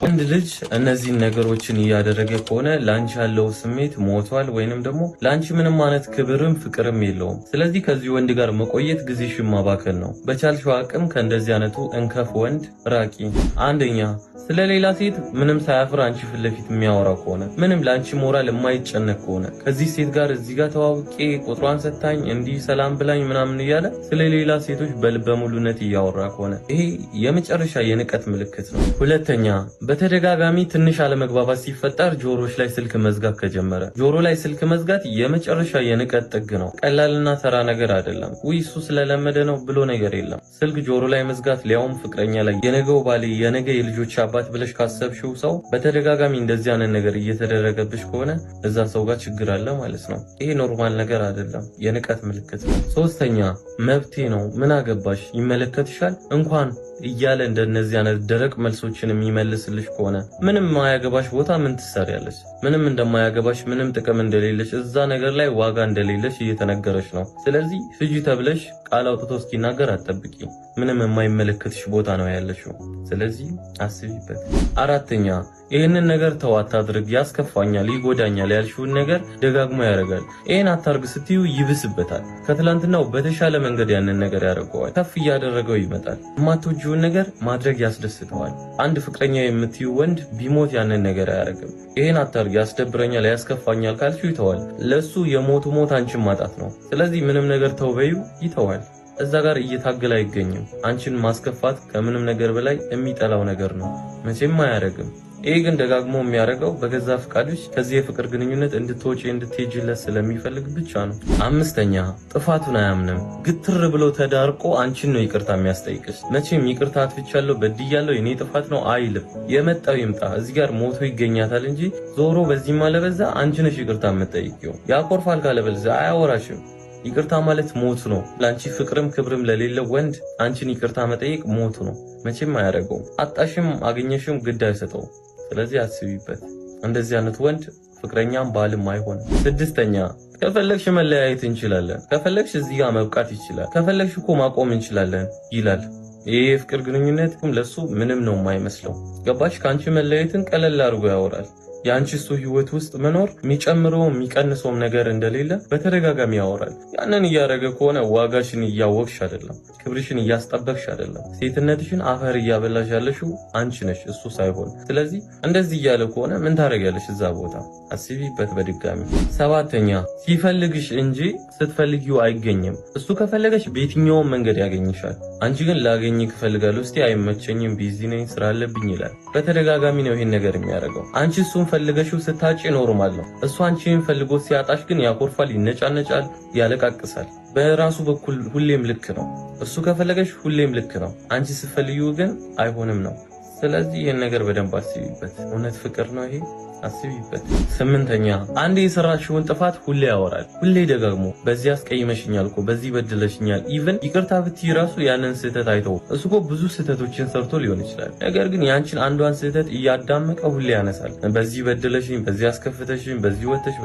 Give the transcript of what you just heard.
ወንድ ልጅ እነዚህን ነገሮችን እያደረገ ከሆነ ላንቺ ያለው ስሜት ሞቷል፣ ወይንም ደግሞ ላንቺ ምንም አይነት ክብርም ፍቅርም የለውም። ስለዚህ ከዚህ ወንድ ጋር መቆየት ጊዜሽን ማባከን ነው። በቻልሽው አቅም ከእንደዚህ አይነቱ እንከፍ ወንድ ራቂ። አንደኛ ስለሌላ ሴት ምንም ሳያፍር አንቺ ፊት ለፊት የሚያወራ ከሆነ ምንም ላንቺ ሞራል የማይጨነቅ ከሆነ ከዚህ ሴት ጋር እዚህ ጋር ተዋውቄ ቁጥሯን ሰታኝ እንዲህ ሰላም ብላኝ ምናምን እያለ ስለሌላ ሴቶች በልበ ሙሉነት እያወራ ከሆነ ይሄ የመጨረሻ የንቀት ምልክት ነው። ሁለተኛ በተደጋጋሚ ትንሽ አለመግባባት ሲፈጠር ጆሮች ላይ ስልክ መዝጋት ከጀመረ ጆሮ ላይ ስልክ መዝጋት የመጨረሻ የንቀት ጥግ ነው። ቀላልና ተራ ነገር አይደለም። ውይ እሱ ስለለመደ ነው ብሎ ነገር የለም። ስልክ ጆሮ ላይ መዝጋት ሊያውም ፍቅረኛ ላይ የነገው ባሌ የነገ የልጆች አባት ብለሽ ካሰብሽው ሰው በተደጋጋሚ እንደዚህ አይነት ነገር እየተደረገብሽ ከሆነ እዛ ሰው ጋር ችግር አለ ማለት ነው። ይሄ ኖርማል ነገር አይደለም፣ የንቀት ምልክት ነው። ሶስተኛ መብቴ ነው ምን አገባሽ ይመለከትሻል እንኳን እያለ እንደነዚህ አይነት ደረቅ መልሶችን የሚመልስልሽ ከሆነ ምንም ማያገባሽ ቦታ ምን ትሰሪያለሽ? ምንም እንደማያገባሽ ምንም ጥቅም እንደሌለሽ እዛ ነገር ላይ ዋጋ እንደሌለሽ እየተነገረሽ ነው። ስለዚህ ፍጂ ተብለሽ ቃል አውጥቶ እስኪናገር አትጠብቂ። ምንም የማይመለከትሽ ቦታ ነው ያለሽው። ስለዚህ አስቢበት። አራተኛ ይህንን ነገር ተው አታድርግ፣ ያስከፋኛል፣ ይጎዳኛል ያልሽውን ነገር ደጋግሞ ያደርጋል። ይህን አታርግ ስትዩ ይብስበታል። ከትላንትናው በተሻለ መንገድ ያንን ነገር ያደርገዋል። ከፍ እያደረገው ይመጣል። የማትወጂውን ነገር ማድረግ ያስደስተዋል። አንድ ፍቅረኛ የምትዩ ወንድ ቢሞት ያንን ነገር አያደርግም። ይህን አታርግ፣ ያስደብረኛል፣ ያስከፋኛል ካልሽው ይተዋል። ለሱ የሞቱ ሞት አንቺን ማጣት ነው። ስለዚህ ምንም ነገር ተው በይው፣ ይተዋል። እዛ ጋር እየታገለ አይገኝም። አንቺን ማስከፋት ከምንም ነገር በላይ የሚጠላው ነገር ነው። መቼም አያደርግም። ይሄ ግን ደጋግሞ የሚያደርገው በገዛ ፍቃድሽ ከዚህ የፍቅር ግንኙነት እንድትወጪ እንድትሄጂለት ስለሚፈልግ ብቻ ነው። አምስተኛ ጥፋቱን አያምንም። ግትር ብሎ ተዳርቆ አንቺን ነው ይቅርታ የሚያስጠይቅሽ። መቼም ይቅርታ አጥፍቻለሁ በድያለሁ የኔ ጥፋት ነው አይልም። የመጣው ይምጣ እዚህ ጋር ሞቶ ይገኛታል እንጂ ዞሮ በዚህም አለበዛ አንቺ ነሽ ይቅርታ የምትጠይቂው። ያኮርፋል ካለበለዚያ አያወራሽም። ይቅርታ ማለት ሞት ነው። ለአንቺ ፍቅርም ክብርም ለሌለው ወንድ አንቺን ይቅርታ መጠየቅ ሞት ነው። መቼም አያደርገውም። አጣሽም አገኘሽም ግድ አይሰጠውም። ስለዚህ አስቢበት። እንደዚህ አይነት ወንድ ፍቅረኛም ባልም አይሆንም። ስድስተኛ ከፈለግሽ መለያየት እንችላለን፣ ከፈለግሽ እዚህ ጋር መብቃት ይችላል፣ ከፈለግሽ እኮ ማቆም እንችላለን ይላል። ይሄ የፍቅር ግንኙነት ለሱ ምንም ነው የማይመስለው። ገባሽ? ከአንቺ መለያየትን ቀለል አድርጎ ያወራል። የአንቺ እሱ ህይወት ውስጥ መኖር የሚጨምረው የሚቀንሰውም ነገር እንደሌለ በተደጋጋሚ ያወራል። ያንን እያደረገ ከሆነ ዋጋሽን እያወቅሽ አይደለም፣ ክብርሽን እያስጠበቅሽ አይደለም። ሴትነትሽን አፈር እያበላሽ ያለሽው አንቺ ነሽ፣ እሱ ሳይሆን። ስለዚህ እንደዚህ እያለ ከሆነ ምን ታደርጊያለሽ እዛ ቦታ? አስቢበት በድጋሚ። ሰባተኛ ሲፈልግሽ እንጂ ስትፈልጊው አይገኝም። እሱ ከፈለገሽ በየትኛውም መንገድ ያገኝሻል። አንቺ ግን ላገኝህ እፈልጋለሁ፣ እስቲ አይመቸኝም፣ ቢዚ ነኝ፣ ስራ አለብኝ ይላል። በተደጋጋሚ ነው ይሄን ነገር የሚያደርገው። አንቺ እሱን ፈልገሽው ስታጪ ኖርማል ነው። እሱ አንቺን ፈልጎ ሲያጣሽ ግን ያኮርፋል፣ ይነጫነጫል፣ ያለቃቅሳል። በራሱ በኩል ሁሌም ልክ ነው። እሱ ከፈለገሽ ሁሌም ልክ ነው። አንቺ ስትፈልጊው ግን አይሆንም ነው። ስለዚህ ይህን ነገር በደንብ አስቢበት። እውነት ፍቅር ነው ይሄ? አስቢበት። ስምንተኛ አንዴ የሰራሽውን ጥፋት ሁሌ ያወራል። ሁሌ ደጋግሞ በዚህ አስቀይመሽኛል እኮ በዚህ በድለሽኛል። ኢቭን ይቅርታ ብትይ ራሱ ያንን ስህተት አይተው። እሱ እኮ ብዙ ስህተቶችን ሰርቶ ሊሆን ይችላል። ነገር ግን ያንቺን አንዷን ስህተት እያዳመቀ ሁሌ ያነሳል። በዚህ በድለሽኝ፣ በዚህ አስከፍተሽኝ፣ በዚህ ወተሽ